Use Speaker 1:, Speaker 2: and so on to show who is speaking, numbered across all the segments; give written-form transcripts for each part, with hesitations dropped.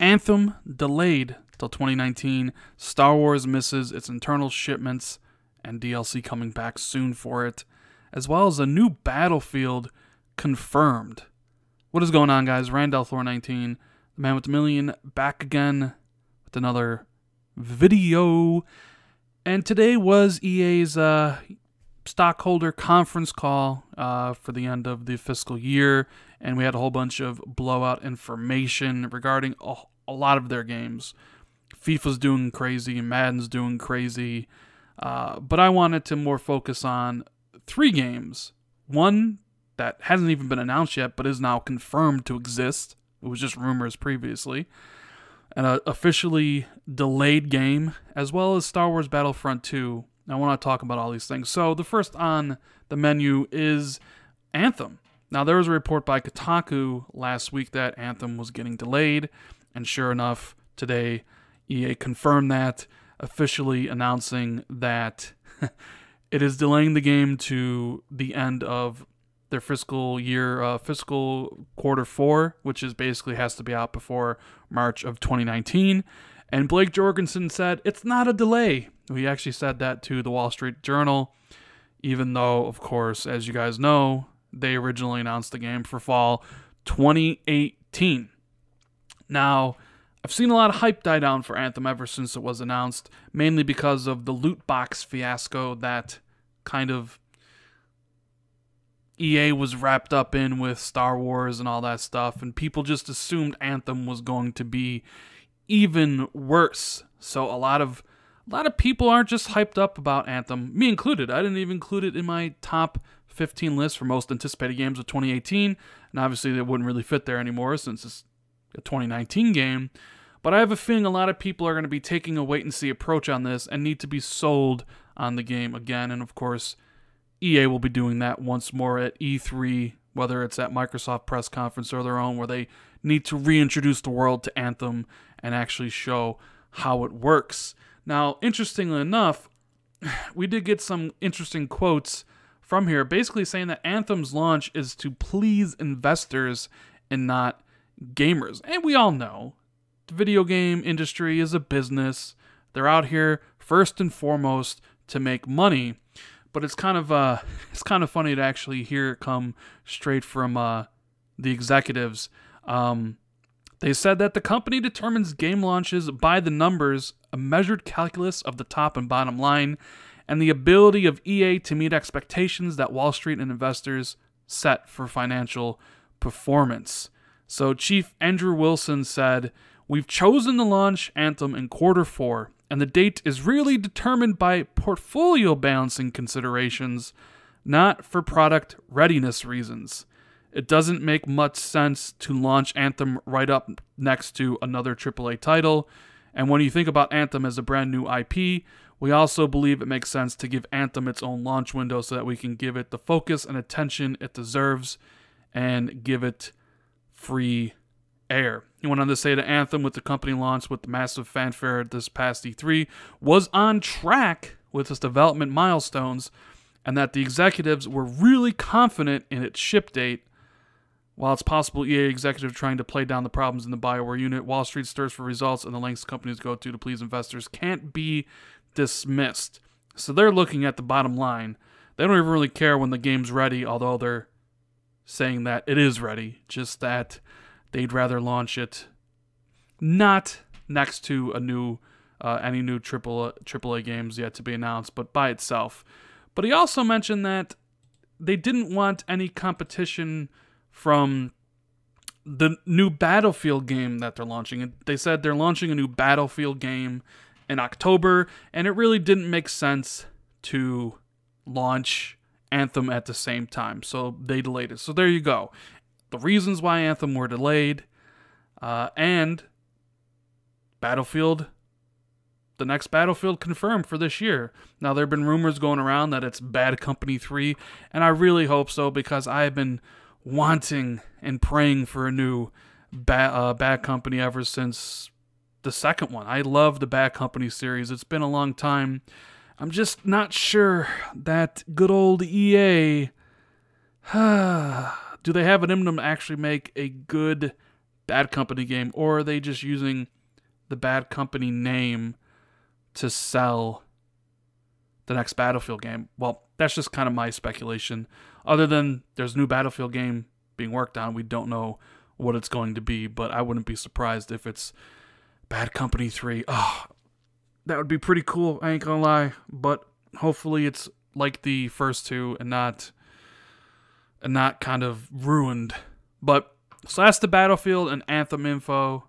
Speaker 1: Anthem delayed till 2019. Star Wars misses its internal shipments and DLC coming back soon for it, as well as a new Battlefield confirmed. What is going on, guys? Randall Thor 19, the man with the million, back again with another video. And today was EA's stockholder conference call for the end of the fiscal year, and we had a whole bunch of blowout information regarding a lot of their games. FIFA's doing crazy, Madden's doing crazy, but I wanted to more focus on 3 games. One that hasn't even been announced yet, but is now confirmed to exist. It was just rumors previously. An officially delayed game, as well as Star Wars Battlefront 2. I want to talk about all these things. So the first on the menu is Anthem. Now, there was a report by Kotaku last week that Anthem was getting delayed, and sure enough, today EA confirmed that, officially announcing that it is delaying the game to the end of their fiscal year, fiscal quarter 4, which is basically has to be out before March of 2019. And Blake Jorgensen said, it's not a delay. He actually said that to the Wall Street Journal, even though, of course, as you guys know, they originally announced the game for fall 2018. Now, I've seen a lot of hype die down for Anthem ever since it was announced, mainly because of the loot box fiasco that kind of EA was wrapped up in with Star Wars and all that stuff, and people just assumed Anthem was going to be even worse. So a lot of people aren't just hyped up about Anthem, me included. I didn't even include it in my top 15 list for most anticipated games of 2018, and obviously they wouldn't really fit there anymore since it's a 2019 game. But I have a feeling a lot of people are going to be taking a wait-and-see approach on this and need to be sold on the game again, and of course EA will be doing that once more at E3, whether it's at Microsoft press conference or their own, where they need to reintroduce the world to Anthem and actually show how it works. Now, interestingly enough, we did get some interesting quotes from here, basically saying that Anthem's launch is to please investors and not gamers. And we all know the video game industry is a business. They're out here first and foremost to make money. But it's kind of funny to actually hear it come straight from the executives. They said that the company determines game launches by the numbers, a measured calculus of the top and bottom line, and the ability of EA to meet expectations that Wall Street and investors set for financial performance. So Chief Andrew Wilson said, "We've chosen to launch Anthem in quarter 4. And the date is really determined by portfolio balancing considerations, not for product readiness reasons. It doesn't make much sense to launch Anthem right up next to another AAA title. And when you think about Anthem as a brand new IP, we also believe it makes sense to give Anthem its own launch window so that we can give it the focus and attention it deserves and give it free air." He went on to say that Anthem, with the company launch with the massive fanfare this past E3, was on track with its development milestones, and that the executives were really confident in its ship date. While it's possible EA executives trying to play down the problems in the Bioware unit, Wall Street stirs for results, and the lengths companies go to please investors can't be dismissed. So they're looking at the bottom line. They don't even really care when the game's ready, although they're saying that it is ready, just that they'd rather launch it not next to a new any new AAA games yet to be announced, but by itself. But he also mentioned that they didn't want any competition from the new Battlefield game that they're launching. They said they're launching a new Battlefield game in October, and it really didn't make sense to launch Anthem at the same time, so they delayed it. So there you go. The reasons why Anthem were delayed, and Battlefield, the next Battlefield confirmed for this year. Now, there have been rumors going around that it's Bad Company 3, and I really hope so, because I have been wanting and praying for a new Bad Company ever since the second one. I love the Bad Company series. It's been a long time. I'm just not sure that good old EA, do they have it in them to actually make a good Bad Company game, or are they just using the Bad Company name to sell the next Battlefield game? Well, that's just kind of my speculation. Other than there's a new Battlefield game being worked on, we don't know what it's going to be, but I wouldn't be surprised if it's Bad Company 3. Oh, that would be pretty cool, I ain't gonna lie, but hopefully it's like the first two and not kind of ruined. But so that's the Battlefield and Anthem info.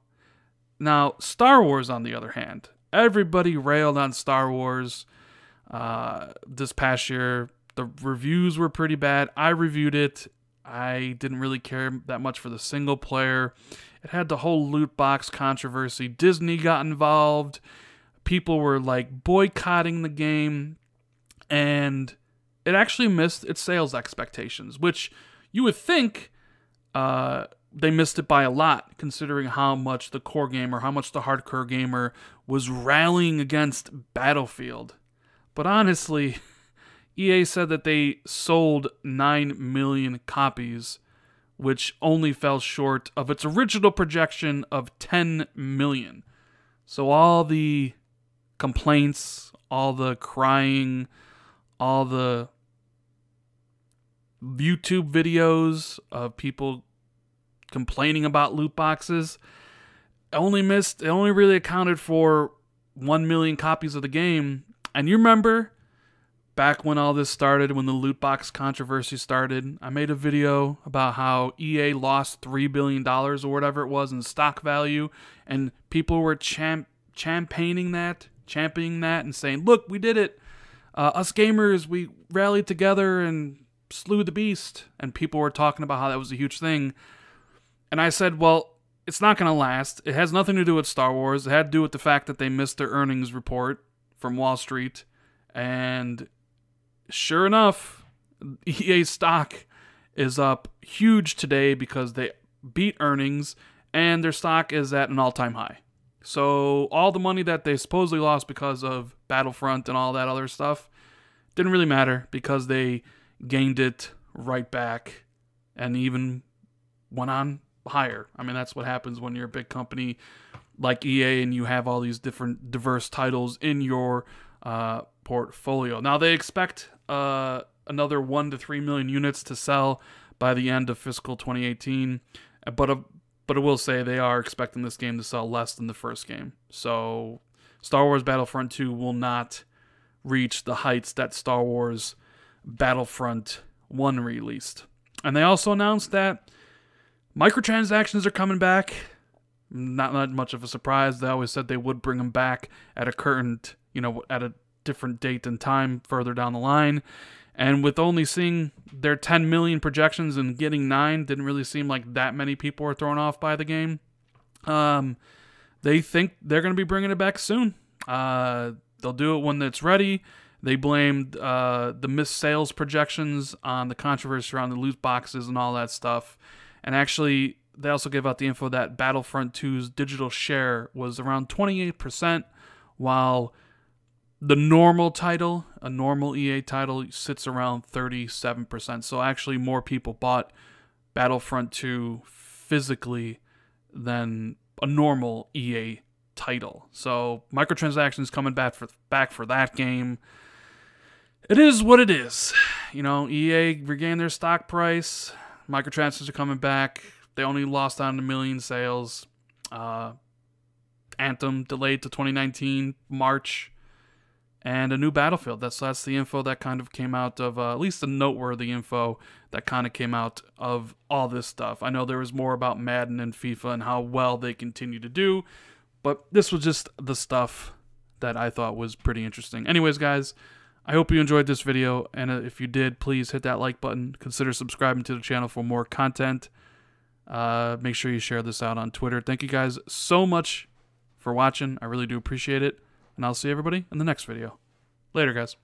Speaker 1: Now, Star Wars, on the other hand, everybody railed on Star Wars this past year. The reviews were pretty bad. I reviewed it. I didn't really care that much for the single player. It had the whole loot box controversy. Disney got involved. People were like boycotting the game, and it actually missed its sales expectations, which you would think they missed it by a lot, considering how much the core gamer, how much the hardcore gamer was rallying against Battlefield. But honestly, EA said that they sold 9 million copies, which only fell short of its original projection of 10 million. So all the complaints, all the crying, all the YouTube videos of people complaining about loot boxes it only really accounted for 1 million copies of the game. And you remember back when all this started, when the loot box controversy started, I made a video about how EA lost $3 billion or whatever it was in stock value, and people were championing that and saying, look, we did it. Us gamers, we rallied together and slew the beast. And people were talking about how that was a huge thing. And I said, well, it's not going to last. It has nothing to do with Star Wars. It had to do with the fact that they missed their earnings report from Wall Street. And sure enough, EA stock is up huge today because they beat earnings, and their stock is at an all-time high. So all the money that they supposedly lost because of Battlefront and all that other stuff didn't really matter, because they gained it right back and even went on higher. I mean, that's what happens when you're a big company like EA and you have all these different diverse titles in your portfolio. Now, they expect another 1 to 3 million units to sell by the end of fiscal 2018, but I will say they are expecting this game to sell less than the first game. So Star Wars Battlefront 2 will not reach the heights that Star Wars Battlefront 1 released. And they also announced that microtransactions are coming back. Not much of a surprise. They always said they would bring them back at at a different date and time further down the line. And with only seeing their 10 million projections and getting 9, didn't really seem like that many people were thrown off by the game. They think they're going to be bringing it back soon. They'll do it when it's ready. They blamed the missed sales projections on the controversy around the loot boxes and all that stuff. And actually, they also gave out the info that Battlefront 2's digital share was around 28%, while the normal title, a normal EA title, sits around 37%. So actually more people bought Battlefront 2 physically than a normal EA title. So microtransactions coming back for that game. It is what it is. EA regained their stock price. Microtransactions are coming back. They only lost out on 1 million sales. Anthem delayed to 2019 March. And a new Battlefield. That's the info that kind of came out of, at least the noteworthy info that kind of came out of all this stuff. I know there was more about Madden and FIFA and how well they continue to do, but this was just the stuff that I thought was pretty interesting. Anyways, guys, I hope you enjoyed this video, and if you did, please hit that like button. Consider subscribing to the channel for more content. Make sure you share this out on Twitter. Thank you guys so much for watching. I really do appreciate it. And I'll see everybody in the next video. Later, guys.